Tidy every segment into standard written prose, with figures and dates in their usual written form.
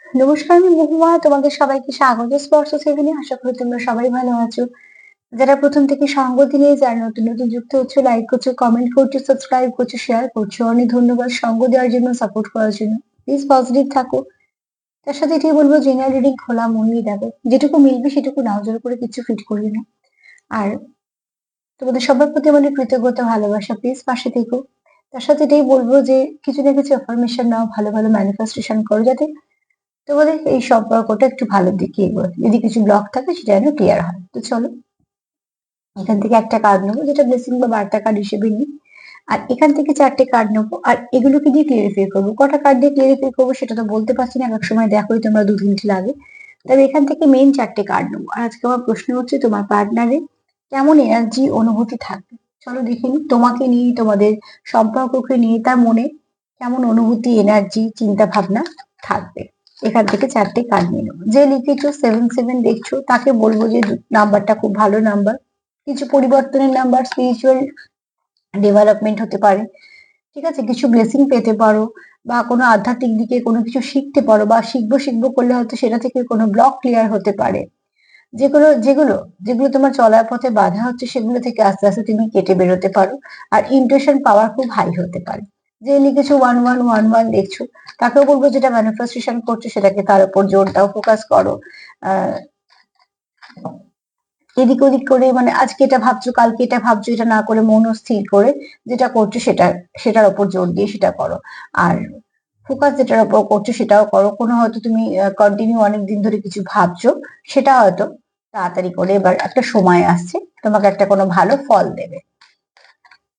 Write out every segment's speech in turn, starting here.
নমস্কার, আমি মহুয়া। তোমাদের সবাইকে স্বাগত স্পর্শ সেভেনে। আশা করি তোমরা সবাই ভালো আছো। যারা প্রথম থেকে সঙ্গ দিয়ে যারা নতুন নতুন যুক্ত হচ্ছে, লাইক করছো, কমেন্ট করছো, সাবস্ক্রাইব করছো, শেয়ার করছো, অনেক ধন্যবাদ সঙ্গ দেওয়ার জন্য, সাপোর্ট করার জন্য। প্লিজ পজিটিভ থাকো। তার সাথে এটাই বলবো, জেনারেল রিডিং খোলা মন দিয়ে দেখো, যেটুকু মিলবে সেটুকু নাও, জোর করে কিছু ফিট করবে না। আর তোমাদের সবার প্রতি আমাদের কৃতজ্ঞতা, ভালোবাসা, প্লিজ পাশে থেকো। তার সাথে এটাই বলবো যে কিছু না কিছু অ্যাফার্মেশন নাও, ভালো ভালো ম্যানিফেস্টেশন করো, যাতে তোমাদের এই সম্পর্কটা একটু ভালো দিকে এগোয়। যদি কিছু ব্লক থাকে সেটা যেন ক্লিয়ার হয়। তো চলো, এখান থেকে একটা কার্ড নেবো, যেটা ব্লেসিং বা বার্তা কার্ড হিসেবে নিই। আর এখান থেকে চারটে কার্ড নেবো, আর এগুলোকে দিয়ে ক্লিয়ারিফাই করবো। কটা কার্ড দিয়ে ক্লিয়ারিফাই করবো সেটা তো বলতে পারছি না, এক এক সময় দেখোই তোমরা 2-3টে লাগে। তবে এখান থেকে মেইন চারটে কার্ড নেবো। আর আজকে আমার প্রশ্ন হচ্ছে, তোমার পার্টনারে কেমন এনার্জি, অনুভূতি থাকবে। চলো দেখে নিই, তোমাকে নিয়ে, তোমাদের সম্পর্ককে নিয়ে তার মনে কেমন অনুভূতি, এনার্জি, চিন্তা ভাবনা থাকবে। এখান থেকে চারটে কার্ড নিয়ে নেবো। যে লিখেছো 7-7 দেখছো, তাকে বলবো যে নাম্বারটা খুব ভালো নাম্বার, কিছু পরিবর্তনের নাম্বার, স্পিরিচুয়াল ডেভেলপমেন্ট হতে পারে, ঠিক আছে, কিছু ব্লেসিং পেতে পারো, বা কোনো আধ্যাত্মিক দিকে কোনো কিছু শিখতে পারো, বা শিখবো শিখবো করলে হয়তো সেটা থেকে কোনো ব্লক ক্লিয়ার হতে পারে। যেগুলো যেগুলো যেগুলো তোমার চলার পথে বাধা হচ্ছে, সেগুলো থেকে আস্তে আস্তে তুমি কেটে বেরোতে পারো। আর ইন্টুইশন পাওয়ার খুব হাই হতে পারে। যে লিখেছো 1111 দেখছো, তাকেও বলবো যেটা ম্যানিফেস্টেশন করছো সেটাকে তার উপর জোর দাও, ফোকাস করো। আহ এদিক ওদিক করে, মানে আজকে এটা ভাবছো, কালকে এটা ভাবছো, এটা না করে মন স্থির করে যেটা করছো সেটার উপর জোর দিয়ে সেটা করো। আর ফোকাস যেটার উপর করছো সেটাও করো। কোনো হয়তো তুমি কন্টিনিউ অনেক দিন ধরে কিছু ভাবছো, সেটা হয়তো তাড়াতাড়ি করে এবার একটা সময় আসছে, তোমাকে একটা কোনো ভালো ফল দেবে।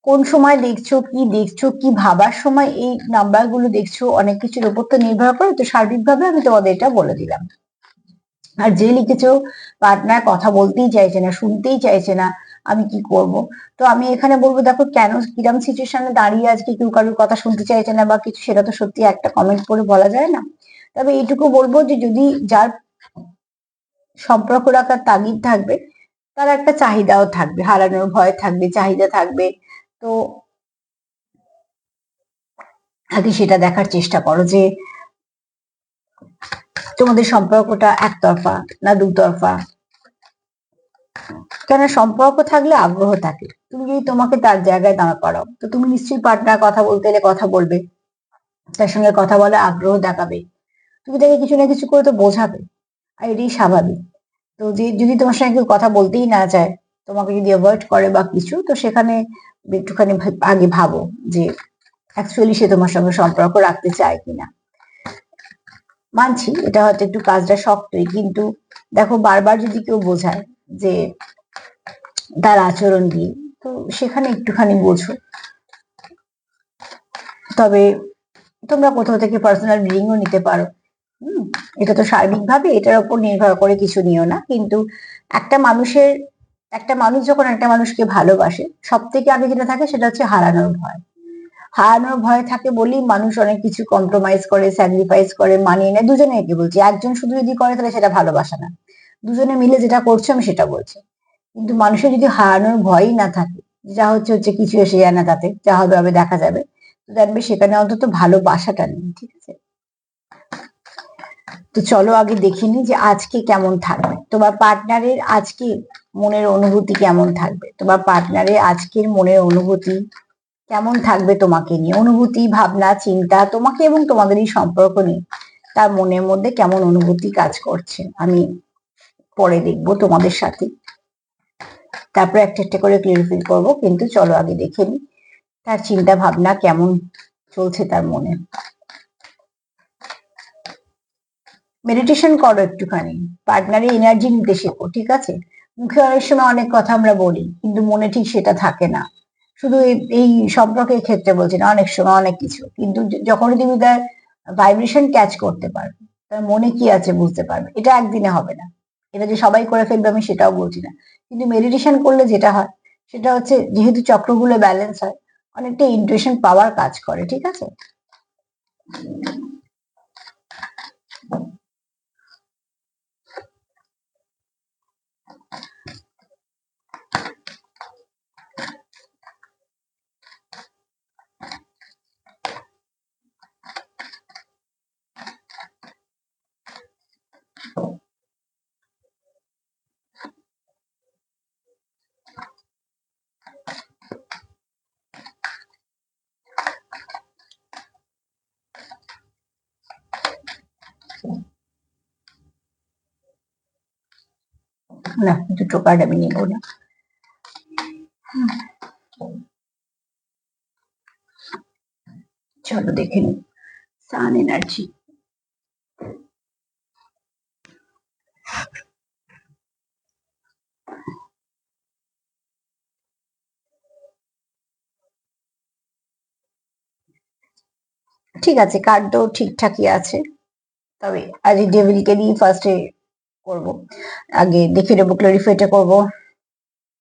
কোন সময় দেখছো, কি ভাবার সময় এই নাম্বার গুলো দেখছো, অনেক কিছুর উপর তো নির্ভর করে। তো সার্বিকভাবে আমি তোমাদের এটা বলে দিলাম। আর যে লিখেছো পার্টনার কথা বলতেই চাইছে না, শুনতেই চাইছে না, আমি কি করব। তো আমি এখানে বলবো, দেখো কেন কিরম সিচুয়েশনে দাঁড়িয়ে আজকে কেউ কারোর কথা শুনতে চাইছে না বা কিছু, সেটা তো সত্যি একটা কমেন্ট করে বলা যায় না। তবে এইটুকু বলবো যে যদি যার সম্পর্ক রাখার তাগিদ থাকবে, তার একটা চাহিদাও থাকবে, হারানোর ভয় থাকবে, চাহিদা থাকবে। তো আগে সেটা দেখার চেষ্টা করো যে তোমাদের সম্পর্কটা একতরফা না দুতরফা। কেন, সম্পর্ক থাকলে আগ্রহ থাকে। তুমি যদি তোমাকে তার জায়গায় দাঁড় করাও, তো তুমি নিশ্চয়ই পার্টনার কথা বলতে এলে কথা বলবে, তার সঙ্গে কথা বলে আগ্রহ দেখাবে, তুমি তাকে কিছু না কিছু করে তো বোঝাবে। আর এটাই স্বাভাবিক। তো যে যদি তোমার সঙ্গে কেউ কথা বলতেই না চায়, তোমাকে যদি অ্যাভয়েড করে বা কিছু, তো সেখানে একটুখানি আগে ভাবো যে অ্যাকচুয়ালি সে তোমার সঙ্গে সম্পর্ক রাখতে চায় কিনা। মানছি এটা হয়তো একটু কাজটা শক্তই, কিন্তু দেখো বারবার যদি কেউ বোঝায় যে তার আচরণ দিয়ে, তো সেখানে একটুখানি বোঝো। তবে তোমরা কোথাও থেকে পার্সোনাল রিডিংও নিতে পারো। হুম, এটা তো সার্বিকভাবে, এটার উপর নির্ভর করে কিছু নিও না। কিন্তু একটা মানুষের একটা মানুষ যখন একটা মানুষকে ভালোবাসে, সব থেকে আগে যেটা থাকে সেটা হচ্ছে হারানোর ভয়। হারানোর ভয় থাকে বলেই মানুষ অনেক কিছু কম্প্রোমাইজ করে, স্যাক্রিফাইস করে, মানিয়ে নেয়। দুজনেকে বলছি, একজন শুধু যদি করে তাহলে সেটা ভালোবাসা না। দুজনে মিলে যেটা করছে আমি সেটা বলছি। কিন্তু মানুষের যদি হারানোর ভয়ই না থাকে, যা হচ্ছে হচ্ছে, কিছু এসে যায় না, তাতে যা হবে হবে দেখা যাবে, তো দেখবে সেখানে অন্তত ভালোবাসাটা নেই, ঠিক আছে। তো চলো আগে দেখে নি যে আজকে কেমন থাকবে তোমার পার্টনারের, আজকে মনের অনুভূতি কেমন থাকবে, তোমার পার্টনারের আজকের মনের অনুভূতি কেমন থাকবে তোমাকে নিয়ে, অনুভূতি, ভাবনা, চিন্তা, তোমাকে এবং তোমাদের এই সম্পর্ক নিয়ে তার মনের মধ্যে কেমন অনুভূতি কাজ করছে, আমি পরে দেখবো তোমাদের সাথে। তারপরে একটা একটা করে ক্লিয়ারিফাই করবো, কিন্তু চলো আগে দেখে নি তার চিন্তা ভাবনা কেমন চলছে তার মনে। মেডিটেশন করো একটুখানি, পার্টনারের এনার্জি নিতে শেখো, ঠিক আছে। মুখে অনেক সময় অনেক কথা আমরা বলি, কিন্তু মনে ঠিক সেটা থাকে না। শুধু এই সম্পর্কের ক্ষেত্রে বলছি না, অনেক সময় অনেক কিছু, কিন্তু যখন তুমি তার ভাইব্রেশন ক্যাচ করতে পারবে, তার মনে কি আছে বুঝতে পারবে। এটা একদিনে হবে না, এটা যে সবাই করে ফেলবে আমি সেটাও বলছি না। কিন্তু মেডিটেশন করলে যেটা হয় সেটা হচ্ছে, যেহেতু চক্রগুলো ব্যালেন্স হয়, অনেকটা ইন্টুইশন পাওয়ার কাজ করে, ঠিক আছে। না, দুটো কার্ড আমি নিব না। চলো দেখে নিই সান এনার্জি। ঠিক আছে, কার্ড তো ঠিকঠাকই আছে, তবে আজ ডেভিলকে দিয়ে ফার্স্টে করবো, আগে দেখে নেবো, ক্লারিফাইটা করবো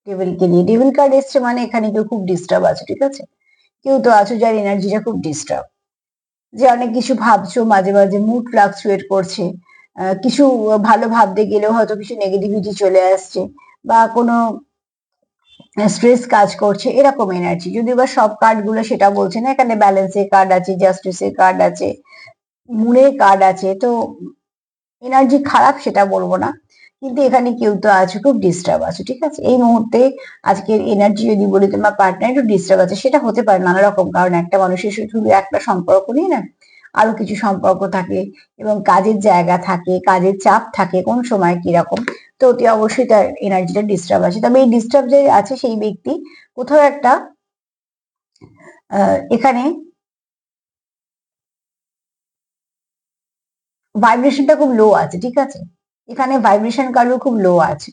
ডেভিলকে দিয়ে। ডেভিল কার্ড এসছে মানে এখানে কেউ খুব ডিস্টার্ব আছে, ঠিক আছে? কেউ তো আছো যার এনার্জিটা খুব ডিস্টার্ব, যে অনেক কিছু ভাবছো, মাঝে মাঝে মুড ফ্লাকচুয়েট করছে, কিছু ভালো ভাবতে গেলেও হয়তো কিছু নেগেটিভিটি চলে আসছে, বা কোনো স্ট্রেস কাজ করছে, এরকম এনার্জি। যদিও বা সব কার্ড গুলো সেটা বলছে না, এখানে ব্যালেন্সের কার্ড আছে, জাস্টিসের কার্ড আছে, মুনের কার্ড আছে, তো এনার্জি খারাপ সেটা বলবো না, কিন্তু এখানে কেউ তো আছে খুব ডিস্টার্ব আছে, ঠিক আছে? এই মুহূর্তে আজকের এনার্জি যদি বলি তোমার পার্টনার একটু ডিস্টার্ব আছে, সেটা হতে পারে নানা রকম কারণ। একটা মানুষের শুধু একটা সম্পর্ক নেই না, আরো কিছু সম্পর্ক থাকে, এবং কাজের জায়গা থাকে, কাজের চাপ থাকে, কোন সময় কিরকম, তো অতি অবশ্যই তার এনার্জিটা ডিস্টার্ব আছে। তবে এই ডিস্টার্ব যে আছে সেই ব্যক্তি কোথাও একটা এখানে ভাইব্রেশনটা খুব লো আছে, ঠিক আছে? এখানে ভাইব্রেশন কারো খুব লো আছে,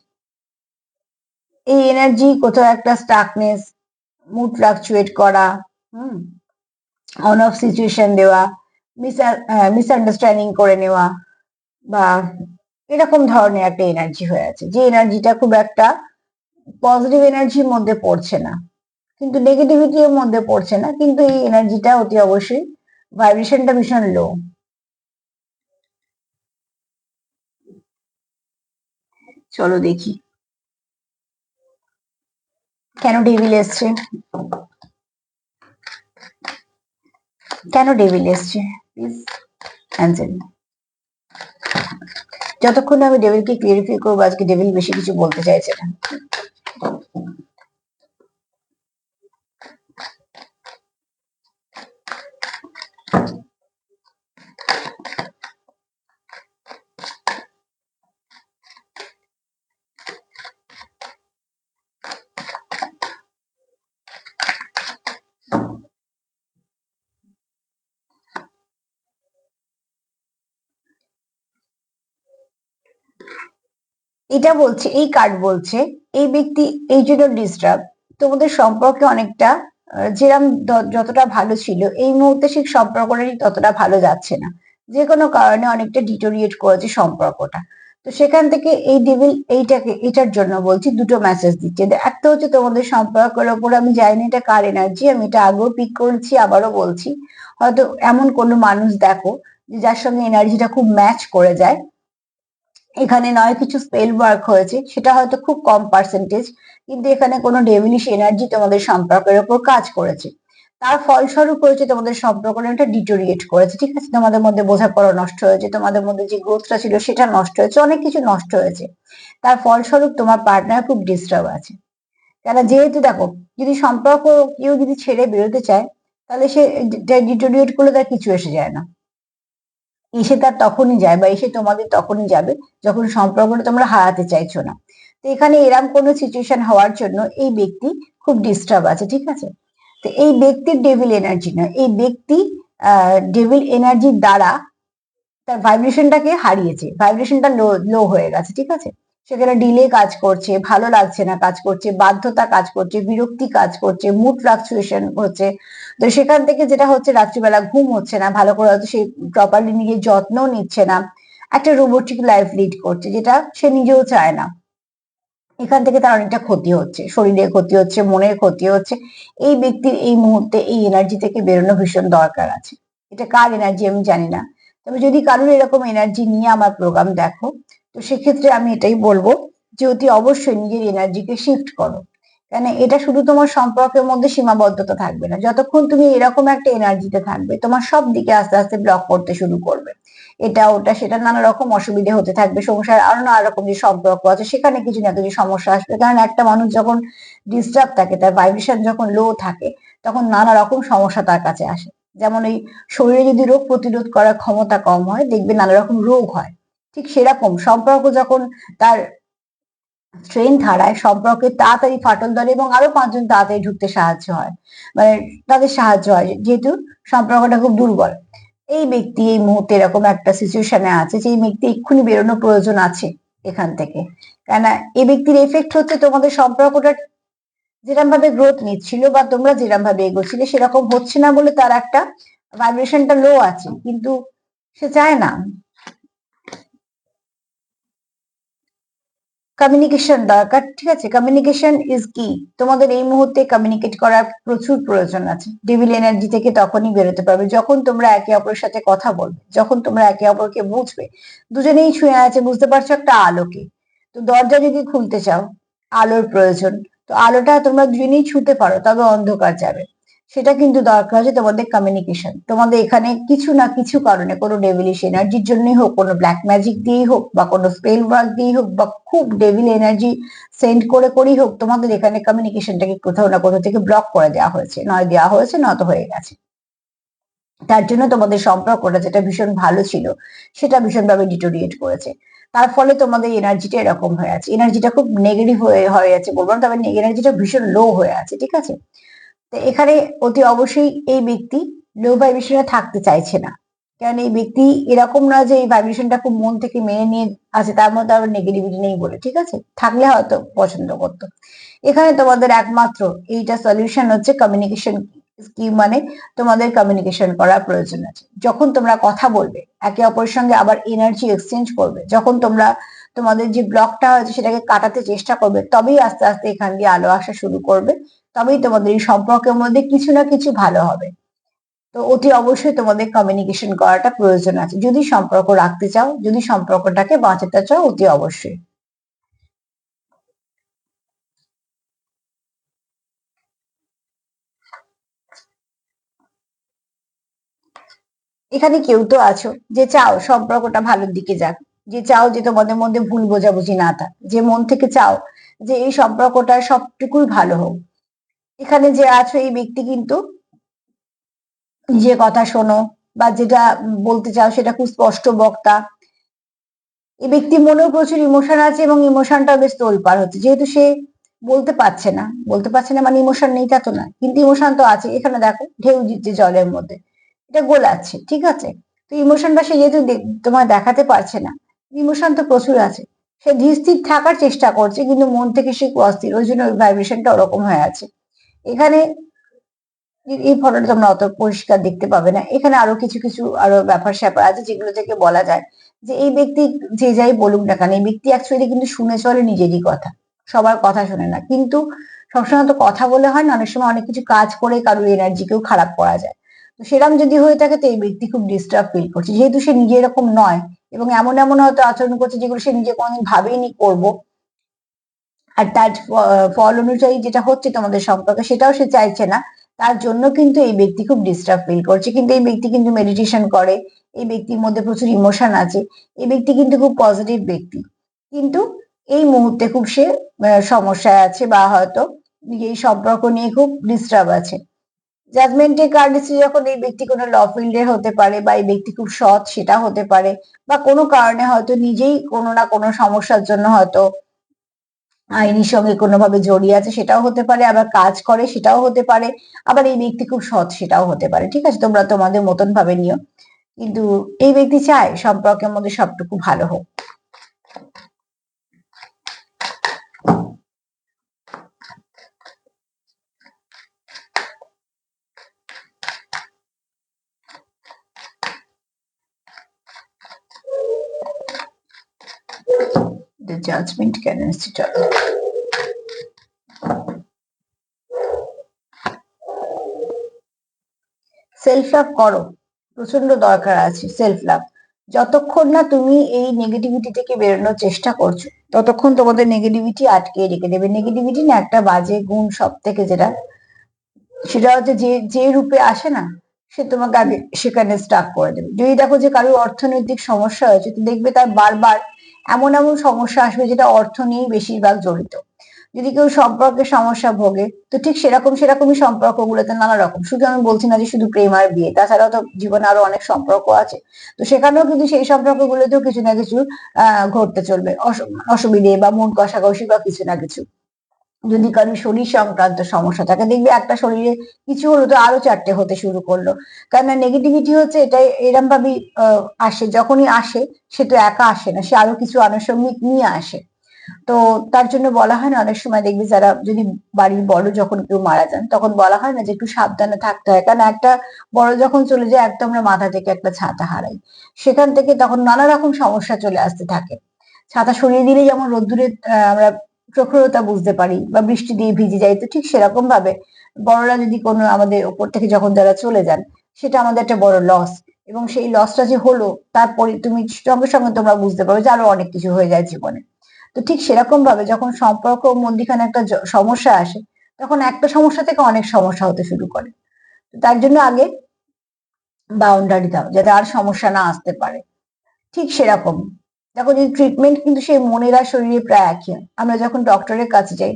এই এনার্জি কোথাও একটা স্টাকনেস, মুড ফ্লাকচুয়েট করা, হুম, অন অফ সিচুয়েশন দেওয়া, মিসআন্ডারস্ট্যান্ডিং করে নেওয়া, বা এরকম ধরনের একটা এনার্জি হয়ে আছে, যে এনার্জিটা খুব একটা পজিটিভ এনার্জির মধ্যে পড়ছে না, কিন্তু নেগেটিভিটির মধ্যে পড়ছে না, কিন্তু এই এনার্জিটা অতি অবশ্যই ভাইব্রেশনটা ভীষণ লো। চলো দেখি কেন ডেভিল এসছে, কেন ডেভিল এসছে, প্লিজ অ্যান্সার। যতক্ষণ আমি ডেভিলকে ক্লিয়ারিফাই করবো, আজকে ডেভিল বেশি কিছু বলতে চাইছে না। এটা বলছে, এই কার্ড বলছে এই ব্যক্তি এই জন্য ডিস্টার্ব, তোমাদের সম্পর্কে অনেকটা যেরকম যতটা ভালো ছিল, এই মুহূর্তে সেই সম্পর্কটা ততটা ভালো যাচ্ছে না, যে কোনো কারণে অনেকটা ডিটোরিয়েট করেছে সম্পর্কটা। তো সেখান থেকে এই ডেভিল এটার জন্য বলছি, দুটো মেসেজ দিচ্ছে। একটা হচ্ছে তোমাদের সম্পর্কের ওপর, আমি জানি না এটা কার এনার্জি, আমি এটা আগেও পিক করেছি, আবারও বলছি, হয়তো এমন কোনো মানুষ দেখো যে যার সঙ্গে এনার্জিটা খুব ম্যাচ করে যায়, এখানে নয় কিছু স্পেল ওয়ার্ক হয়েছে, সেটা হয়তো খুব কম পার্সেন্টেজ, কিন্তু এখানে কোনো ডেভিলিশ এনার্জি তোমাদের সম্পর্কের উপর কাজ করেছে, তার ফলস্বরূপ হয়েছে তোমাদের সম্পর্কটা ডিটোরিয়েট করেছে, ঠিক আছে? তোমাদের মধ্যে বোঝাপড়া নষ্ট হয়েছে, তোমাদের মধ্যে যে গ্রোথটা ছিল সেটা নষ্ট হয়েছে, অনেক কিছু নষ্ট হয়েছে, তার ফলস্বরূপ তোমার পার্টনার খুব ডিস্টার্ব আছে। কেন, যেহেতু দেখো, যদি সম্পর্ক কেউ যদি ছেড়ে বেরোতে চায়, তাহলে সে ডিটোরিয়েট করলে তার কিছু এসে যায় না, এসে তার তখনই যায়, বা এসে তোমাদের তখনই যাবে যখন সম্পর্কটা তোমরা হারাতে চাইছো না। তো এখানে এরকম কোনো সিচুয়েশন হওয়ার জন্য এই ব্যক্তি খুব ডিস্টার্ব আছে, ঠিক আছে? তো এই ব্যক্তির ডেভিল এনার্জি নয়, এই ব্যক্তি ডেভিল এনার্জির দ্বারা তার ভাইব্রেশনটাকে হারিয়েছে, ভাইব্রেশনটা লো লো হয়ে গেছে, ঠিক আছে? সেখানে ডিলে কাজ করছে, ভালো লাগছে না কাজ করছে, বাধ্যতা কাজ করছে, বিরক্তি কাজ করছে, মুড ফ্লাকচুয়েশন হচ্ছে। তো সেখান থেকে যেটা হচ্ছে, রাত্রিবেলা ঘুম হচ্ছে না ভালো করে, হয়তো সে প্রপারলি নিজের যত্ন নিচ্ছে না, একটা রোবোটিক লাইফ লিড করছে, যেটা সে নিজেও চায় না। এখান থেকে তার অনেকটা ক্ষতি হচ্ছে, শরীরের ক্ষতি হচ্ছে, মনের ক্ষতি হচ্ছে। এই ব্যক্তির এই মুহূর্তে এই এনার্জি থেকে বেরোনো ভীষণ দরকার আছে। এটা কার এনার্জি আমি জানি না, তবে যদি কারোর এরকম এনার্জি নিয়ে আমার প্রোগ্রাম দেখো, তো সেক্ষেত্রে আমি এটাই বলবো যে অতি অবশ্যই নিজের এনার্জিকে শিফট করো। কেন, এটা শুধু তোমার সম্পর্কের মধ্যে সীমাবদ্ধতা থাকবে না, যতক্ষণ তুমি এরকম একটা এনার্জিতে থাকবে, তোমার সব দিকে আস্তে আস্তে ব্লক করতে শুরু করবে, এটা ওটা সেটা নানা রকম অসুবিধে হতে থাকবে, সংসার আরো নানা রকম যে সম্পর্ক আছে সেখানে কিছু না কিছু সমস্যা আসবে। কারণ একটা মানুষ যখন ডিস্টার্ব থাকে, তার ভাইব্রেশন যখন লো থাকে, তখন নানা রকম সমস্যা তার কাছে আসে। যেমন এই শরীরে যদি রোগ প্রতিরোধ করার ক্ষমতা কম হয়, দেখবে নানা রকম রোগ হয়, ঠিক সেরকম সম্পর্ক যখন তার স্ট্রেংথ হারায়, সম্পর্কে তাড়াতাড়ি ফাটল ধরে এবং আরো 5 জন তাড়াতাড়ি ঢুকতে সাহায্য হয়, মানে তাদের সাহায্য হয়, যেহেতু সম্পর্কটা খুব দুর্বল। এই ব্যক্তি এই মুহূর্তে এরকম একটা সিচুয়েশনে আছে যে এই ব্যক্তি এক্ষুনি বেরোনোর প্রয়োজন আছে এখান থেকে, কেননা এই ব্যক্তির এফেক্ট হচ্ছে তোমাদের সম্পর্কটা যেরকম ভাবে গ্রোথ নিচ্ছিল বা তোমরা যেরকম ভাবে এগোচ্ছিলে সেরকম হচ্ছে না বলে তার একটা ভাইব্রেশনটা লো আছে, কিন্তু সে চায় না। কমিউনিকেশন দরকার, ঠিক আছে, কমিউনিকেশন ইজ কি। তোমাদের এই মুহূর্তে কমিউনিকেট করার প্রচুর প্রয়োজন আছে। ডেভিল এনার্জি থেকে তখনই বেরোতে পারবে যখন তোমরা একে অপরের সাথে কথা বলবে, যখন তোমরা একে অপরকে বুঝবে। দুজনেই ছুঁয়ে আছে, বুঝতে পারছো, একটা আলোকে। তো দরজা যদি খুলতে চাও, আলোর প্রয়োজন। তো আলোটা তোমরা দুজনেই ছুঁতে পারো, তবে অন্ধকার যাবে। সেটা কিন্তু দরকার হচ্ছে তোমাদের কমিউনিকেশন। তোমাদের এখানে কিছু না কিছু কারণে, কোনো ডেভিলিশ এনার্জির জন্যই হোক, কোনো ব্ল্যাক ম্যাজিক দিয়েই হোক, বা কোনো স্পেল ওয়ার্ক দিয়েই হোক, বা খুব ডেভিল এনার্জি সেন্ড করে করেই হোক, তোমাদের এখানে কমিউনিকেশনটাকে কোথাও না কোথাও থেকে ব্লক করে দেওয়া হয়েছে, নয় দেওয়া হয়েছে, নয়তো হয়ে গেছে। তার জন্য তোমাদের সম্পর্কটা যেটা ভীষণ ভালো ছিল সেটা ভীষণভাবে ডিটোরিয়েট করেছে। তার ফলে তোমাদের এনার্জিটা এরকম হয়ে আছে, এনার্জিটা খুব নেগেটিভ হয়ে আছে বলবো না, তবে এনার্জিটা ভীষণ লো হয়ে আছে, ঠিক আছে। তো এখানে অতি অবশ্যই এই ব্যক্তি লো ভাইব্রেশনে থাকতে চাইছে না, কারণ এই ব্যক্তি এরকম না যে এই ভাইব্রেশনটা খুব মন থেকে মেনে নিয়ে আছে, তার মধ্যে আবার নেগেটিভিটি নেই বলে, ঠিক আছে, থাকলে হয়তো পছন্দ করতো। এখানে তোমাদের একমাত্র এইটা সলিউশন হচ্ছে কমিউনিকেশন স্কিম, মানে তোমাদের কমিউনিকেশন করার প্রয়োজন আছে। যখন তোমরা কথা বলবে একে অপরের সঙ্গে, আবার এনার্জি এক্সচেঞ্জ করবে, যখন তোমরা তোমাদের যে ব্লকটা হয়েছে সেটাকে কাটাতে চেষ্টা করবে, তবেই আস্তে আস্তে এখান দিয়ে আলো আসা শুরু করবে, তবেই তোমাদের এই সম্পর্কের মধ্যে কিছু না কিছু ভালো হবে। তো অতি অবশ্যই তোমাদের কমিউনিকেশন করাটা প্রয়োজন আছে, যদি সম্পর্ক রাখতে চাও, যদি সম্পর্কটাকে বাঁচাতে চাও, অতি অবশ্যই। এখানে কেউ তো আছো যে চাও সম্পর্কটা ভালোর দিকে যাক, যে চাও যে তোমাদের মধ্যে ভুল বোঝাবুঝি না থাক, যে মন থেকে চাও যে এই সম্পর্কটা সবটুকুই ভালো হোক। এখানে যে আছো এই ব্যক্তি কিন্তু যে কথা শোনো বা যেটা বলতে চাও সেটা খুব স্পষ্ট বক্তা। এই ব্যক্তির মনেও প্রচুর ইমোশন আছে এবং ইমোশনটা বেশ তোলপাড় হচ্ছে, যেহেতু সে বলতে পারছে না, বলতে পারছে না মানে ইমোশন নেই তা তো না, কিন্তু ইমোশন তো আছে। এখানে দেখো ঢেউ দিচ্ছে জলের মধ্যে, এটা গোলাচ্ছে, ঠিক আছে। তো ইমোশনটা সে যেহেতু তোমায় দেখাতে পারছে না, ইমোশন তো প্রচুর আছে। সে ধীর স্থির থাকার চেষ্টা করছে, কিন্তু মন থেকে সে অস্থির, ওই জন্য ওই ভাইব্রেশনটা ওরকম হয়ে আছে। এখানে এই ফটোটা তোমরা অত পরিষ্কার দেখতে পাবে না, এখানে আরো কিছু কিছু আরো ব্যাপার স্যাপার আছে যেগুলো থেকে বলা যায় যে এই ব্যক্তি যে যাই বলুক না কেন, এই ব্যক্তি অ্যাকচুয়ালি কিন্তু শুনে চলে নিজেরই কথা, সবার কথা শোনে না। কিন্তু সবসময় তো কথা বলে হয় না, অনেক সময় অনেক কিছু কাজ করে কারোর এনার্জিকেও খারাপ করা যায়। তো সেরকম যদি হয়ে থাকে তো এই ব্যক্তি খুব ডিস্টার্ব ফিল করছে, যেহেতু সে নিজে এরকম নয় এবং এমন এমন হয়তো আচরণ করছে যেগুলো সে নিজে কোনোদিন ভাবেইনি করবো, আর তার ফল অনুযায়ী যেটা হচ্ছে তোমাদের সম্পর্কে সেটাও সে চাইছে না। তার জন্য কিন্তু এই ব্যক্তি খুব ডিস্টার্ব ফিল করছে, কিন্তু এই ব্যক্তি কিন্তু মেডিটেশন করে, এই ব্যক্তির মধ্যে প্রচুর ইমোশন আছে, এই ব্যক্তি কিন্তু খুব পজিটিভ ব্যক্তি। কিন্তু এই মুহূর্তে খুব সে সমস্যায় আছে, বা হয়তো এই সম্পর্ক নিয়ে খুব ডিস্টার্ব আছে। জাজমেন্টের কার্ড এসেছে যখন, এই ব্যক্তি কোনো ল ফিল্ডের হতে পারে, বা এই ব্যক্তি খুব সৎ সেটা হতে পারে, বা কোনো কারণে হয়তো নিজেই কোনো না কোনো সমস্যার জন্য হয়তো আইনি সঙ্গে কোনোভাবে জড়িয়ে আছে, সেটাও হতে পারে, আবার কাজ করে সেটাও হতে পারে, আবার এই ব্যক্তি খুব সৎ সেটাও হতে পারে, ঠিক আছে, তোমরা তোমাদের মতন ভাবে নিও। কিন্তু এই ব্যক্তি চায় সম্পর্কের মধ্যে সবটুকু ভালো হোক। The judgment কেন এসেছে, চলো। সেলফ লাভ করো, প্রচন্ড দরকার আছে সেলফ লাভ। যতক্ষণ না তুমি এই নেগেটিভিটি থেকে বেরোনোর চেষ্টা করছো, ততক্ষণ তোমাদের নেগেটিভিটি আটকে রেখে দেবে। নেগেটিভিটি না একটা বাজে গুণ, সব থেকে যেটা, সেটা হচ্ছে যে যে রূপে আসে না, সে তোমাকে আগে সেখানে স্টাক করে দেবে। যদি দেখো যে কারোর অর্থনৈতিক সমস্যা হয়েছে, তো দেখবে তার বারবার এমন এমন সমস্যা আসবে যেটা অর্থ নিয়েই বেশিরভাগ জড়িত। যদি কেউ সম্পর্কে সমস্যা ভোগে, তো ঠিক সেরকমই সম্পর্কগুলোতে নানা রকম, শুধু আমি বলছি না যে শুধু প্রেম আর বিয়ে, তাছাড়াও তো জীবনে আরো অনেক সম্পর্ক আছে। তো সেখানেও কিন্তু সেই সম্পর্কগুলোতেও কিছু না কিছু ঘটতে চলবে, অসুবিধে বা মন কষাকষি বা কিছু না কিছু। যদি কারোর শরীর সংক্রান্ত সমস্যা থাকে, দেখবে একটা শরীরে কিছু হলো তো আরো চারটে হতে শুরু করলো। কেননা নেগেটিভিটি হচ্ছে এটাই, এরম ভাবেই আসে, যখনই আসে সে তো একা আসে না, সে আরো কিছু আনুষঙ্গিক নিয়ে আসে। তো তার জন্য বলা হয় না, অনেক সময় দেখবি যারা যদি বাড়ির বড় যখন কেউ মারা যান, তখন বলা হয় না যে একটু সাবধানে থাকতে হয়, কারণ একটা বড় যখন চলে যায় একদম আমরা মাথা থেকে একটা ছাতা হারাই, সেখান থেকে তখন নানা রকম সমস্যা চলে আসতে থাকে। ছাতা সরিয়ে দিলে যেমন রোদ্দুরে আমরা প্রখরতা বুঝতে পারি বা বৃষ্টি দিয়ে ভিজে যাই, তো ঠিক সেরকম ভাবে বড়রা যদি কোনো আমাদের ওপর থেকে যখন যারা চলে যান, সেটা আমাদের একটা বড় লস। এবং সেই লসটা যে হলো, তারপরে তুমি সঙ্গে সঙ্গে তোমরা বুঝতে পারবে যে আরো অনেক কিছু হয়ে যায় জীবনে। তো ঠিক সেরকম ভাবে যখন সম্পর্ক মধ্যিখানে একটা সমস্যা আসে, তখন একটা সমস্যা থেকে অনেক সমস্যা হতে শুরু করে। তো তার জন্য আগে বাউন্ডারি দাও, যাতে আর সমস্যা না আসতে পারে। ঠিক সেরকম দেখো, যে ট্রিটমেন্ট কিন্তু সেই মনের আর শরীরে প্রায় একই হয়। আমরা যখন ডক্টরের কাছে যাই,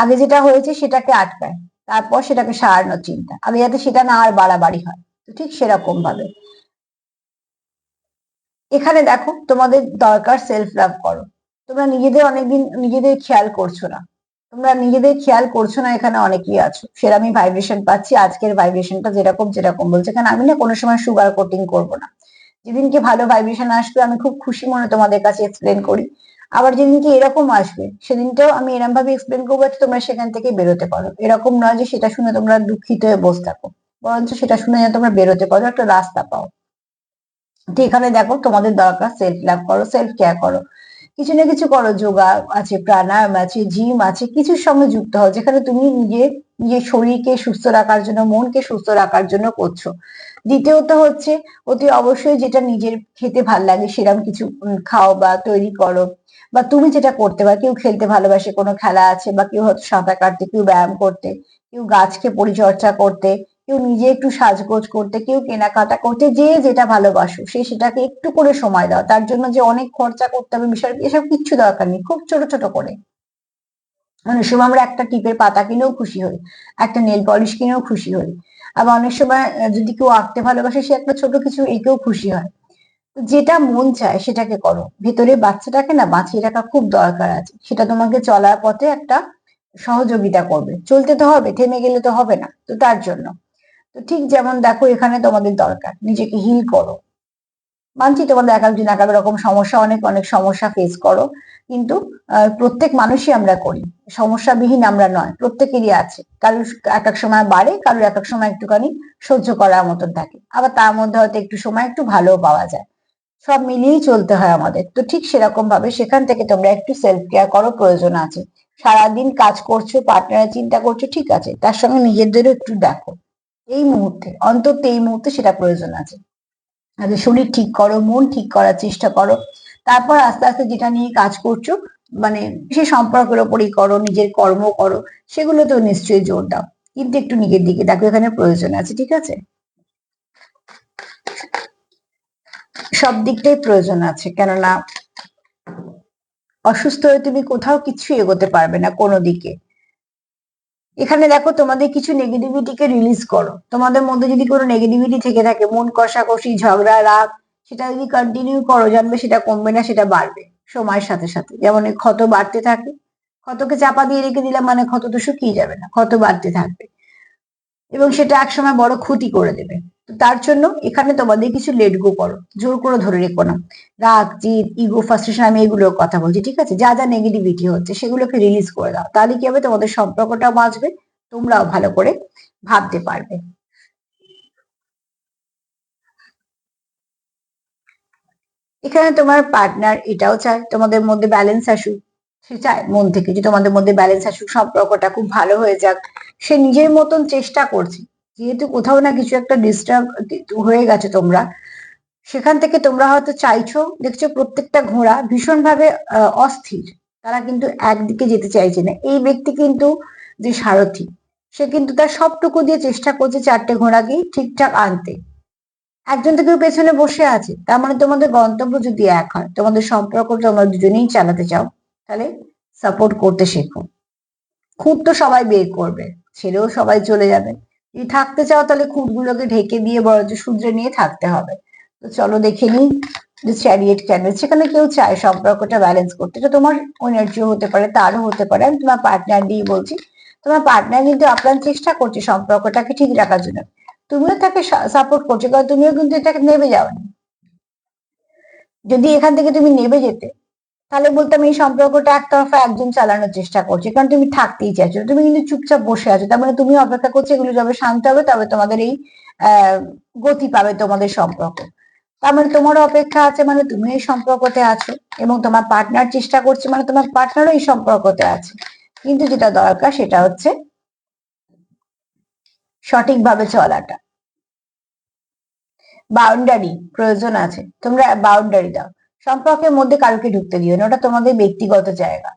আগে যেটা হয়েছে সেটাকে আটকায়, তারপর সেটাকে সারানোর চিন্তা, আগে যাতে সেটা না আর বাড়াবাড়ি হয়। তো ঠিক সেরকম ভাবে এখানে দেখো, তোমাদের দরকার সেলফ লাভ করো। তোমরা নিজেদের অনেকদিন নিজেদের খেয়াল করছো না, তোমরা নিজেদের খেয়াল করছো না, এখানে অনেকেই আছো, সেটা আমি ভাইব্রেশন পাচ্ছি, আজকের ভাইব্রেশনটা যেরকম যেরকম বলছে, কারণ আমি না কোনো সময় সুগার কোটিং করবো না। যেদিনকে ভালো ভাইব্রেশন আসবে আমি খুব খুশি মনে তোমাদের কাছে এক্সপ্লেন করি, আবার যেদিনকে এরকম আসবে সেদিনটাও আমি এরকম ভাবে এক্সপ্লেন করবো যাতে তোমরা সেখান থেকে বেরোতে পারো। এরকম নয় যে সেটা শুনে তোমরা দুঃখিত হয়ে বসে থাকো, বরঞ্চ সেটা শুনে যেন তোমরা বেরোতে পারো, একটা রাস্তা পাও। তো এখানে দেখো, তোমাদের দরকার সেলফ লাভ করো, সেলফ কেয়ার করো, কিছু না কিছু করো, যোগা আছে, প্রাণায়াম আছে, জিম আছে, কিছুর সঙ্গে যুক্ত হও যেখানে তুমি নিজের শরীরকে সুস্থ রাখার জন্য, মনকে সুস্থ রাখার জন্য করছো। দ্বিতীয়ত হচ্ছে, অতি অবশ্যই যেটা নিজের খেতে ভাল লাগে সেরকম কিছু খাও বা তৈরি করো। বা তুমি যেটা করতে পারো, কেউ খেলতে ভালোবাসে, কোনো খেলা আছে, বা কেউ হয়তো সাঁতার কাটতে, কেউ ব্যায়াম করতে, কেউ গাছকে পরিচর্যা করতে, কেউ নিজে একটু সাজগোজ করতে, কেউ কেনাকাটা করতে, যে যেটা ভালোবাসো সে সেটাকে একটু করে সময় দাও। তার জন্য যে অনেক খরচা করতে হবে বিষয় এসব কিচ্ছু দরকার নেই, খুব ছোট ছোট করে। অনেক সময় আমরা একটা টিপের পাতা কিনেও খুশি হই, একটা নেল পলিশ কিনেও খুশি হই। আবার অনেক সময় যদি কেউ আঁকতে ভালোবাসে, সে একটা ছোট কিছু এঁকেও খুশি হয়। তো যেটা মন চায় সেটাকে করো, ভেতরে বাচ্চাটাকে না বাঁচিয়ে রাখা খুব দরকার আছে, সেটা তোমাকে চলার পথে একটা সহযোগিতা করবে। চলতে তো হবে, থেমে গেলে তো হবে না, তো তার জন্য। তো ঠিক যেমন দেখো, এখানে তোমাদের দরকার নিজেকে হিল করো। মানছি তোমাদের এক একজন এক এক রকম সমস্যা, অনেক অনেক সমস্যা ফেস করো, কিন্তু প্রত্যেক মানুষই আমরা করি, সমস্যাবিহীন আমরা নয়, প্রত্যেকেরই আছে। কারোর এক এক সময় বাড়ে, কারোর এক এক সময় একটুখানি সহ্য করার মতন থাকে, আবার তার মধ্যে হয়তো একটু সময় একটু ভালো পাওয়া যায়। সব মিলিয়েই চলতে হয় আমাদের। তো ঠিক সেরকম ভাবে সেখান থেকে তোমরা একটু সেলফ কেয়ার করো, প্রয়োজন আছে। সারাদিন কাজ করছো, পার্টনারের চিন্তা করছো, ঠিক আছে, তার সঙ্গে নিজেদেরও একটু দেখো, এই মুহূর্তে, অন্তত এই মুহূর্তে সেটা প্রয়োজন আছে। আগে শরীর ঠিক করো, মন ঠিক করার চেষ্টা করো, তারপর আস্তে আস্তে যেটা নিয়ে কাজ করছো, মানে সে সম্পর্কের ওপরই করো, নিজের কর্ম করো, সেগুলোতেও নিশ্চয়ই জোর দাও, কিন্তু একটু নিজের দিকে দেখো, এখানে প্রয়োজন আছে, ঠিক আছে, সব দিকটাই প্রয়োজন আছে। কেননা অসুস্থ হয়ে তুমি কোথাও কিছু এগোতে পারবে না কোনো দিকে। এখানে দেখো, তোমাদের কিছু নেগেটিভিটিকে রিলিজ করো, তোমাদের মধ্যে যদি কোনো নেগেটিভিটি থেকে থাকে, মন কষাকষি, ঝগড়া, রাগ, সেটা যদি কন্টিনিউ করো, জানবে সেটা কমবে না, সেটা বাড়বে সময়ের সাথে সাথে। যেমন এই ক্ষত বাড়তে থাকে, ক্ষতকে চাপা দিয়ে রেখে দিলাম মানে ক্ষত তো শুকিয়ে যাবে না, ক্ষত বাড়তে থাকবে, এবং সেটা একসময় বড় ক্ষতি করে দেবে। তো তার জন্য এখানে তোমাদের কিছু লেট গো করো, জোর করে ধরে রেখো না। রাগ, জিদ, ইগো, ফ্রাস্ট্রেশন, আমি এগুলোর কথা বলছি, ঠিক আছে, যা যা নেগেটিভিটি হচ্ছে সেগুলোকে রিলিজ করে দাও, তাহলে কি হবে, তোমাদের সম্পর্কটাও বাঁচবে, তোমরাও ভালো করে ভাবতে পারবে। এখানে তোমার পার্টনার এটাও চায় তোমাদের মধ্যে ব্যালেন্স আসুক, সে চায় মন থেকে যে তোমাদের মধ্যে ব্যালেন্স আসুক, সম্পর্কটা খুব ভালো হয়ে যাক। সে নিজের মতন চেষ্টা করছে, যেহেতু কোথাও না কিছু একটা ডিস্টার্ব হয়ে গেছে তোমরা, সেখান থেকে তোমরা হয়তো চাইছো, দেখছো প্রত্যেকটা ঘোড়া ভীষণ ভাবে অস্থির, তারা কিন্তু একদিকে যেতে চাইছে না। এই ব্যক্তি কিন্তু, যে সারথি, সে কিন্তু তার সবটুকু দিয়ে চেষ্টা করছে চারটে ঘোড়াকেই ঠিকঠাক আনতে। একজন তো কেউ পেছনে বসে আছে, তার মানে তোমাদের গন্তব্য যদি এক হয়, তোমাদের সম্পর্ক তোমরা দুজনেই চালাতে চাও, তাহলে সাপোর্ট করতে শেখো। খুঁত তো সবাই বের করবে, ছেড়েও সবাই চলে যাবে। যদি থাকতে চাও তাহলে খুঁতগুলোকে ঢেকে দিয়ে বরঞ্চ শুধরে নিয়ে থাকতে হবে। তো চলো দেখে নিই যে চ্যারিয়েট ক্যান্ডেল, সেখানে কেউ চায় সম্পর্কটা ব্যালেন্স করতে। এটা তোমার এনার্জিও হতে পারে, তারও হতে পারে, আমি তোমার পার্টনার দিয়ে বলছি। তোমার পার্টনার কিন্তু আপ্রাণ চেষ্টা করছে সম্পর্কটাকে ঠিক রাখার জন্য, তুমিও তাকে সাপোর্ট করছো, কারণ তুমিও কিন্তু এটাকে নেবে যাওনি। যদি এখান থেকে তুমি নেবে যেতে, তাহলে বলতাম এই সম্পর্কটা একতরফা একজন চালানোর চেষ্টা করছে, কারণ তুমি থাকতেই চাইছো, তুমি কিন্তু চুপচাপ বসে আছো, তার মানে তুমি অপেক্ষা করছো এগুলো যবে শান্ত হবে তবে তোমাদের এই গতি পাবে তোমাদের সম্পর্ক। তার মানে তোমারও অপেক্ষা আছে, মানে তুমি এই সম্পর্কতে আছো, এবং তোমার পার্টনার চেষ্টা করছে, মানে তোমার পার্টনারও এই সম্পর্কতে আছে। কিন্তু যেটা দরকার সেটা হচ্ছে সঠিকভাবে চলাটা। বাউন্ডারি প্রয়োজন আছে, তোমরা বাউন্ডারি দাও। সম্পর্কের মধ্যে কারোকে ঢুকতে দিও না, ওটা তোমাদের ব্যক্তিগত জায়গা,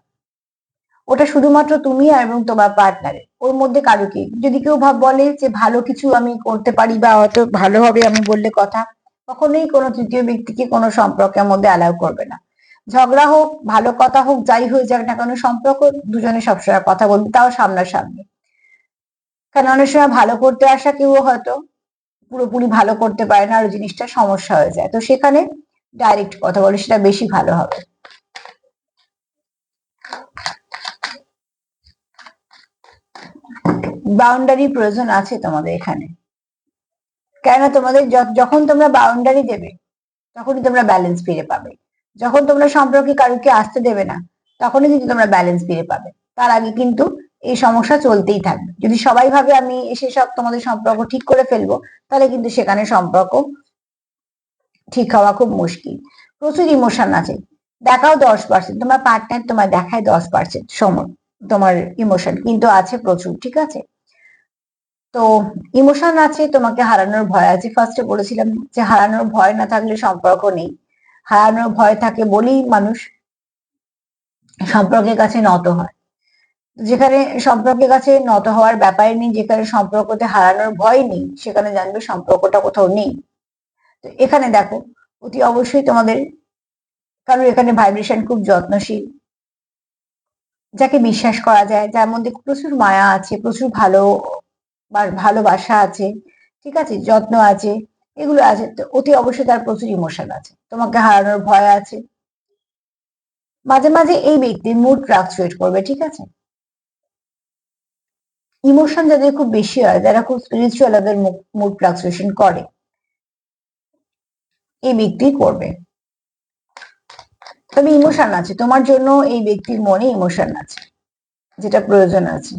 ওটা শুধুমাত্র তুমি আর এবং তোমার পার্টনারের, ওর মধ্যে কারোকে। যদি কেউ বলে যে ভালো কিছু আমি করতে পারি বা হয়তো ভালো হবে আমি বললে কথা, কখনোই কোনো তৃতীয় ব্যক্তিকে কোনো সম্পর্কের মধ্যে অ্যালাউ করবে না। ঝগড়া হোক, ভালো কথা হোক, যাই হয়ে যাক না কোনো সম্পর্ক, দুজনে সবসময় কথা বলবে, তাও সামনাসামনি। কারণ অনেক সময় ভালো করতে আসা কেউ হয়তো পুরোপুরি ভালো করতে পারে না, আর জিনিসটা সমস্যা হয়ে যায়, তো সেখানে ডাইরেক্ট কথা বলে সেটা বেশি ভালো হবে। বাউন্ডারি প্রয়োজন আছে তোমাদের এখানে, কেননা তোমাদের যখন তোমরা বাউন্ডারি দেবে তখনই তোমরা ব্যালেন্স ফিরে পাবে। যখন তোমরা সম্পর্কে কারুকে আসতে দেবে না, তখনই কিন্তু তোমরা ব্যালেন্স ফিরে পাবে। তার আগে কিন্তু এই সমস্যা চলতেই থাকবে। যদি সবাই ভাবে আমি এসে সব তোমাদের সম্পর্ক ঠিক করে ফেলবো, তাহলে কিন্তু সেখানে সম্পর্ক ঠিক হওয়া খুব মুশকিল। প্রচুর ইমোশন আছে, দেখাও 10%, তোমার পার্টনার তোমার দেখায় 10% সময় তোমার ইমোশন, কিন্তু আছে প্রচুর, ঠিক আছে? তো ইমোশন আছে, তোমাকে হারানোর ভয় আছে। ফার্স্টে বলেছিলাম যে হারানোর ভয় না থাকলে সম্পর্ক নেই, হারানোর ভয় থাকে বলেই মানুষ সম্পর্কের কাছে নত হয়। যেখানে সম্পর্কের কাছে নত হওয়ার ব্যাপার নেই, যেখানে সম্পর্কতে হারানোর ভয় নেই, সেখানে জানবে সম্পর্কটা কোথাও নেই। তো এখানে দেখো, অতি অবশ্যই তোমাদের কারণ এখানে ভাইব্রেশন খুব যত্নশীল, যাকে বিশ্বাস করা যায়, যার মধ্যে প্রচুর মায়া আছে, প্রচুর ভালোবাসা আছে, ঠিক আছে, যত্ন আছে, এগুলো আছে। তো অতি অবশ্যই তার প্রচুর ইমোশন আছে, তোমাকে হারানোর ভয় আছে। মাঝে মাঝে এই ব্যক্তির মুড ফ্লাকচুয়েট করবে, ঠিক আছে? ইমোশন যাদের খুব বেশি হয়, যারা খুব স্পিরিচুয়াল, তাদের মুড ফ্লাকচুয়েশন করে, এই ব্যক্তি করবে। তবে ইমোশন আছে তোমার জন্য, এই ব্যক্তির মনে ইমোশন আছে, যেটা প্রয়োজন আছে।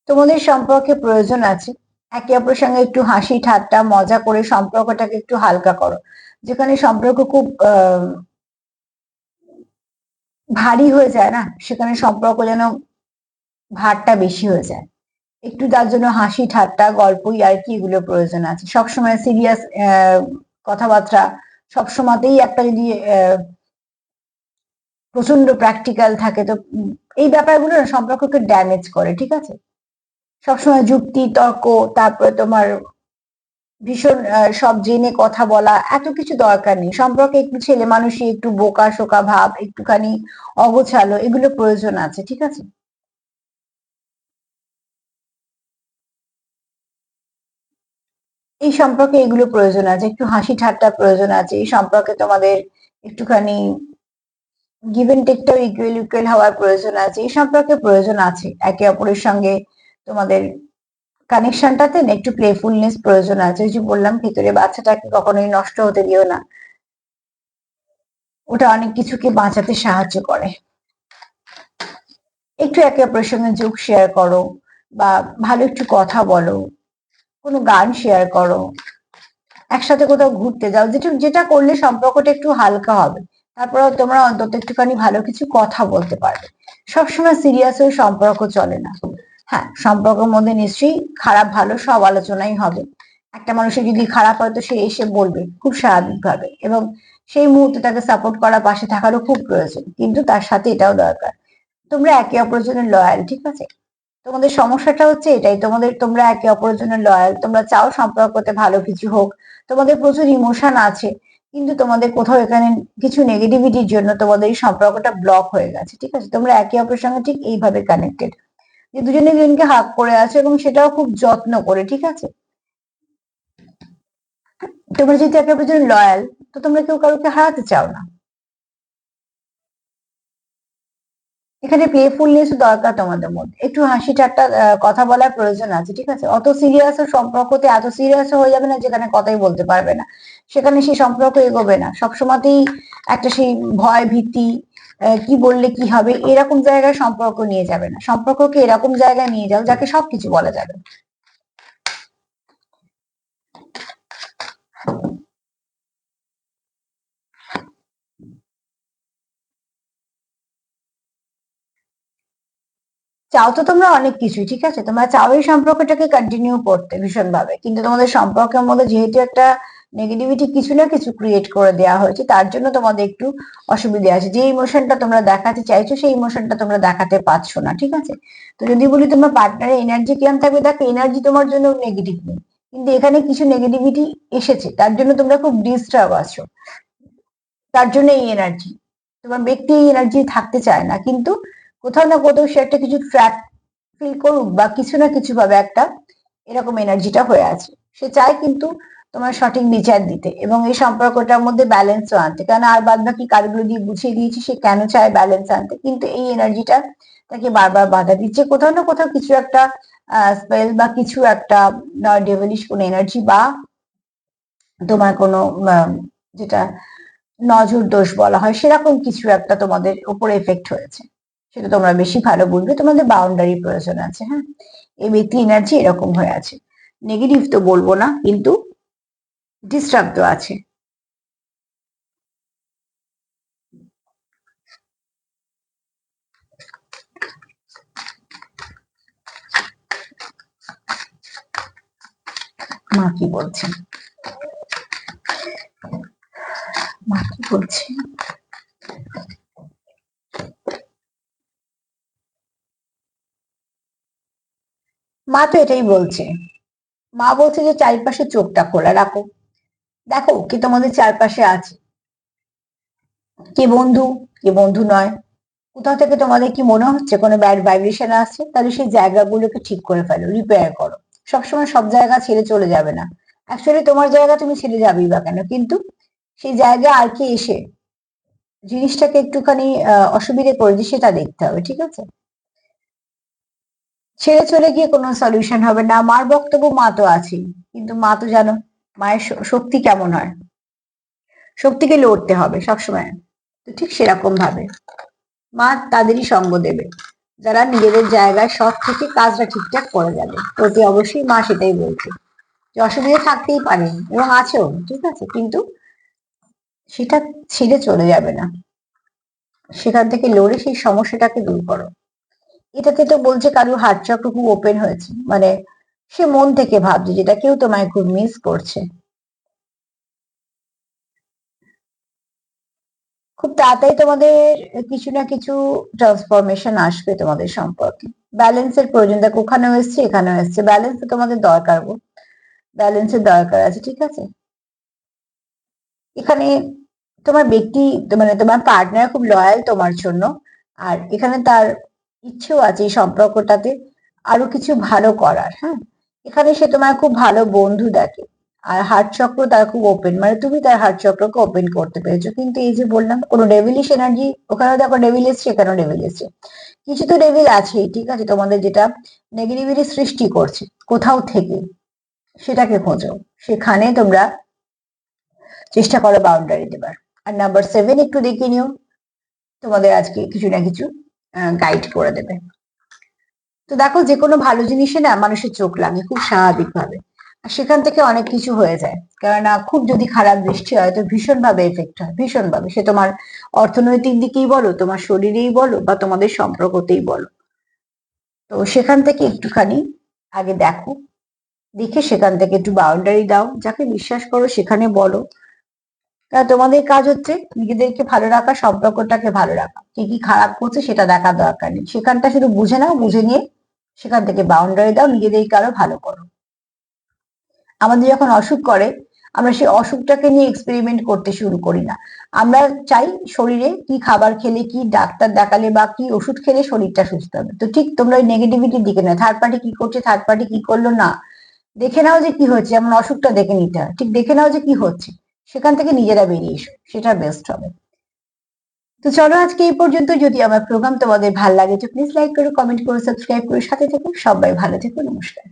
তোমাদের সম্পর্কে প্রয়োজন আছে একে অপরের সঙ্গে একটু হাসি ঠাট্টা মজা করে সম্পর্কটাকে একটু হালকা করো। যেখানে সম্পর্ক খুব ভারী হয়ে যায় না, সেখানে সম্পর্ক যেন ভারটা বেশি হয়ে যায়। একটু তার জন্য হাসি ঠাট্টা গল্প ইয়ার্কি এগুলো প্রয়োজন আছে। সবসময় সিরিয়াস কথাবার্তা, সবসময়তেই একটা যদি প্রচন্ড প্র্যাকটিক্যাল থাকে, তো এই ব্যাপারগুলো না সম্পর্ককে ড্যামেজ করে, ঠিক আছে? সবসময় যুক্তি তর্ক, তারপরে তোমার ভীষণ সব জেনে কথা বলা, এত কিছু দরকার নেই। সম্পর্কে একটু ছেলে মানুষই, একটু বোকা শোকা ভাব, একটুখানি অগোছালো, এগুলো প্রয়োজন আছে, ঠিক আছে? এই সম্পর্কে এগুলো প্রয়োজন আছে, একটু হাসি ঠাট্টা প্রয়োজন আছে। এই সম্পর্কে তোমাদের একটুখানি গিভ এন্ড টেকটাও ইকুয়াল ইকুয়াল হওয়ার প্রয়োজন আছে। এই সম্পর্কে প্রয়োজন আছে একে অপরের সঙ্গে তোমাদের কানেকশনটাতে না একটু প্লেফুলনেস প্রয়োজন আছে। ওই যে বললাম, ভেতরে বাচ্চাটাকে কখনোই নষ্ট হতে দিও না, ওটা অনেক কিছুকে বাঁচাতে সাহায্য করে। একটু একে অপরের সঙ্গে যোগ শেয়ার করো, বা ভালো একটু কথা বলো, কোনো গান শেয়ার করো, একসাথে কোথাও ঘুরতে যাও, যেটা যেটা করলে সম্পর্কটা একটু হালকা হবে। তারপরেও তোমরা অন্তত একটুখানি ভালো কিছু কথা বলতে পারবে। সবসময় সিরিয়াস হয়ে সম্পর্ক চলে না, হ্যাঁ, সম্পর্কের মধ্যে নিশ্চয়ই খারাপ ভালো সব আলোচনাই হবে। একটা মানুষের যদি খারাপ হয় তো সে এসে বলবে খুব স্বাভাবিকভাবে, এবং সেই মুহূর্তে তাকে সাপোর্ট করা, পাশে থাকারও খুব প্রয়োজন। কিন্তু তার সাথে এটাও দরকার, তোমরা একে অপরের জন্য লয়াল, ঠিক আছে? তোমাদের সমস্যাটা হচ্ছে এটাই, তোমরা একে অপরের জন্য লয়াল, তোমরা চাও সম্পর্কতে ভালো কিছু হোক, তোমাদের প্রচুর ইমোশন আছে, কিন্তু তোমাদের কোথাও এখানে কিছু নেগেটিভিটির জন্য তোমাদের এই সম্পর্কটা ব্লক হয়ে গেছে, ঠিক আছে? তোমরা একে অপরের সঙ্গে ঠিক এইভাবে কানেক্টেড, যে দুজনে দুজনকে হাত করে আছে, এবং সেটাও খুব যত্ন করে, ঠিক আছে? তোমরা যেহেতু একে অপরের জন্য লয়াল, তো তোমরা কেউ কাউকে হারাতে চাও না। এখানে প্লেফুলনেস দরকার, তোমাদের মধ্যে একটু হাসি ঠাট্টা কথা বলার প্রয়োজন আছে, ঠিক আছে? অত সিরিয়াস সম্পর্কতে এত সিরিয়াস হয়ে যাবে না যেখানে কথাই বলতে পারবে না, সেখানে সেই সম্পর্ক এগোবে না। সবসময়তেই একটা সেই ভয় ভীতি, কি বললে কি হবে, এরকম জায়গায় সম্পর্ক নিয়ে যাবে না। সম্পর্ককে এরকম জায়গায় নিয়ে যাও যাকে সবকিছু বলা যাবে। চাও তো তোমরা অনেক কিছুই, ঠিক আছে? তোমরা চাও এই সম্পর্কটাকে কন্টিনিউ করতে ভীষণ ভাবে, কিন্তু তোমাদের সম্পর্কের মধ্যে যেহেতু একটা নেগেটিভিটি কিছু না কিছু ক্রিয়েট করে দেওয়া হয়েছে, তার জন্য তোমাদের একটু অসুবিধা আছে। যে ইমোশনটা তোমরা দেখাতে চাইছো সেই ইমোশনটা তোমরা দেখাতে পারছো না, ঠিক আছে? তো যদি বলি তোমার পার্টনারের এনার্জি কেমন থাকবে, দেখো এনার্জি তোমার জন্য নেগেটিভ নেই, কিন্তু এখানে কিছু নেগেটিভিটি এসেছে, তার জন্য তোমরা খুব ডিস্টার্ব আছো, তার জন্য এই এনার্জি। তোমার ব্যক্তি এই এনার্জি থাকতে চায় না, কিন্তু কোথাও না কোথাও সে একটা কিছু ট্র্যাপ ফিল করুক বা কিছু না কিছু ভাবে একটা এরকম এনার্জিটা হয়ে আছে। সে চায় কিন্তু তোমার সঠিক বিচার দিতে এবং এই সম্পর্কটার মধ্যে ব্যালেন্সও আনতে, কারণ আর বাদ বাকি কাজগুলো দিয়ে বুঝিয়ে দিয়েছি সে কেন চায় ব্যালেন্স আনতে, কিন্তু এই এনার্জিটা তাকে বারবার বাধা দিচ্ছে। কোথাও না কোথাও কিছু একটা স্পেল বা কিছু একটা ডেভিলিশ কোনো এনার্জি, বা তোমার কোনো যেটা নজর দোষ বলা হয়, সেরকম কিছু একটা তোমাদের উপর এফেক্ট হয়েছে। সেটা তোমরা বেশি ভালো বুঝবে, তোমাদের বাউন্ডারি প্রয়োজন আছে। হ্যাঁ, এই ব্যক্তি এনার্জি এরকম হয়ে আছে, নেগেটিভ তো বলবো না, কিন্তু ডিস্টার্ব তো আছে। মা কি বলছেন, মা কি বলছে? মা তো এটাই বলছে, মা বলছে যে চারিপাশে চোখটা খোলা রাখো, দেখো কি তোমাদের চারপাশে আছে, কে বন্ধু কে বন্ধু নয়। কোথাও থেকে তোমাদের কি মনে হচ্ছে কোনো ব্যাড ভাইব্রেশন আসছে, তাহলে সেই জায়গাগুলোকে ঠিক করে ফেলো, রিপেয়ার করো। সবসময় সব জায়গা ছেড়ে চলে যাবে না, অ্যাকচুয়ালি তোমার জায়গা তুমি ছেড়ে যাবেই বা কেন, কিন্তু সেই জায়গা আর কি এসে জিনিসটাকে একটুখানি অসুবিধে করেছে সেটা দেখতে হবে, ঠিক আছে? ছেড়ে চলে গিয়ে কোনো সলিউশন হবে না। মার বক্তব্য, মা তো আছেই, কিন্তু মা তো জানো মায়ের শক্তি কেমন হয়, শক্তিকে লড়তে হবে সবসময়। তো ঠিক সেরকম ভাবে মা তাদেরই সঙ্গ দেবে যারা নিজেদের জায়গায় সৎ থেকে কাজটা ঠিকঠাক করে যাবে। প্রতি অবশ্যই মা সেটাই বলছে যে অসুবিধা থাকতেই পারে এবং আছেও, ঠিক আছে, কিন্তু সেটা ছেড়ে চলে যাবে না, সেখান থেকে লড়ে সেই সমস্যাটাকে দূর করো। এটাতে তো বলছে কারোর হার্ট চক্র খুব ওপেন হয়েছে, মানে সে মন থেকে ভাবছে যেটা কেউ তোমায় খুব মিস করছে। খুব তাড়াতাড়ি তোমাদের কিছু না কিছু ট্রান্সফরমেশন আসবে তোমাদের সম্পর্কে। ব্যালেন্সের প্রয়োজন, দেখো ওখানেও এসছে এখানেও এসছে, ব্যালেন্স তো তোমাদের দরকার গো, ব্যালেন্সের দরকার আছে, ঠিক আছে? এখানে তোমার ব্যক্তি, মানে তোমার পার্টনার খুব লয়াল তোমার জন্য, আর এখানে তার ইচ্ছেও আছে এই সম্পর্কটাতে আরো কিছু ভালো করার। হ্যাঁ, এখানে সে তোমার খুব ভালো বন্ধু দেখে, আর হার্ট চক্র তার খুব ওপেন, মানে তুমি তার হার্ট চক্রকে ওপেন করতে পেরেছো। কিন্তু এই যে বললাম কোনো ডেভিলিশ এনার্জি, ওখানেও দেখো ডেভিল এসছে এখানেও ডেভিল এসছে, কিছু তো ডেভিল আছেই, ঠিক আছে? তোমাদের যেটা নেগেটিভিটি সৃষ্টি করছে কোথাও থেকে, সেটাকে খোঁজো, সেখানে তোমরা চেষ্টা করো বাউন্ডারি দেবার। আর নাম্বার 7 একটু দেখে নিও, তোমাদের আজকে কিছু না কিছু গাইড করে দেবে। তো দেখো যে কোনো ভালো জিনিসে না মানুষের চোখ লাগে খুব স্বাভাবিক ভাবে, আর সেখান থেকে অনেক কিছু হয়ে যায়। কেননা খুব যদি খারাপ বৃষ্টি হয় তো ভীষণ ভাবে এফেক্ট হয়, ভীষণ ভাবে, সে তোমার অর্থনৈতিক দিকেই বলো, তোমার শরীরেই বলো, বা তোমাদের সম্পর্কতেই বলো। তো সেখান থেকে একটুখানি আগে দেখো, দেখে সেখান থেকে একটু বাউন্ডারি দাও, যাকে বিশ্বাস করো সেখানে বলো। তোমাদের কাজ হচ্ছে নিজেদেরকে ভালো রাখা, সম্পর্কটাকে ভালো রাখা। কে কি খারাপ করছে সেটা দেখার দরকার নেই, সেখানটা শুধু বুঝে নাও, বুঝে নিয়ে সেখান থেকে বাউন্ডারি দাও, নিজেদেরকে আরো ভালো করো। আমাদের যখন অসুখ করে, আমরা সেই অসুখটাকে নিয়ে এক্সপেরিমেন্ট করতে শুরু করি না। আমরা চাই শরীরে কি খাবার খেলে, কি ডাক্তার দেখালে বা কি ওষুধ খেলে শরীরটা সুস্থ হবে। তো ঠিক তোমরা ওই নেগেটিভিটির দিকে না, থার্ড পার্টি কি করছে, থার্ড পার্টি কি করলো না, দেখে নাও যে কি হচ্ছে। যেমন অসুখটা দেখে নিতে হয়, ঠিক দেখে নাও যে কি হচ্ছে, সেখান থেকে নিজেরা বেরিয়ে এসো, সেটা বেস্ট হবে। তো চলো আজকে এই পর্যন্ত। যদি আমার প্রোগ্রাম তোমাদের ভালো লাগে তো প্লিজ লাইক করো, কমেন্ট করো, সাবস্ক্রাইব করো, সাথে থেকো। সবাই ভালো থেকো, নমস্কার।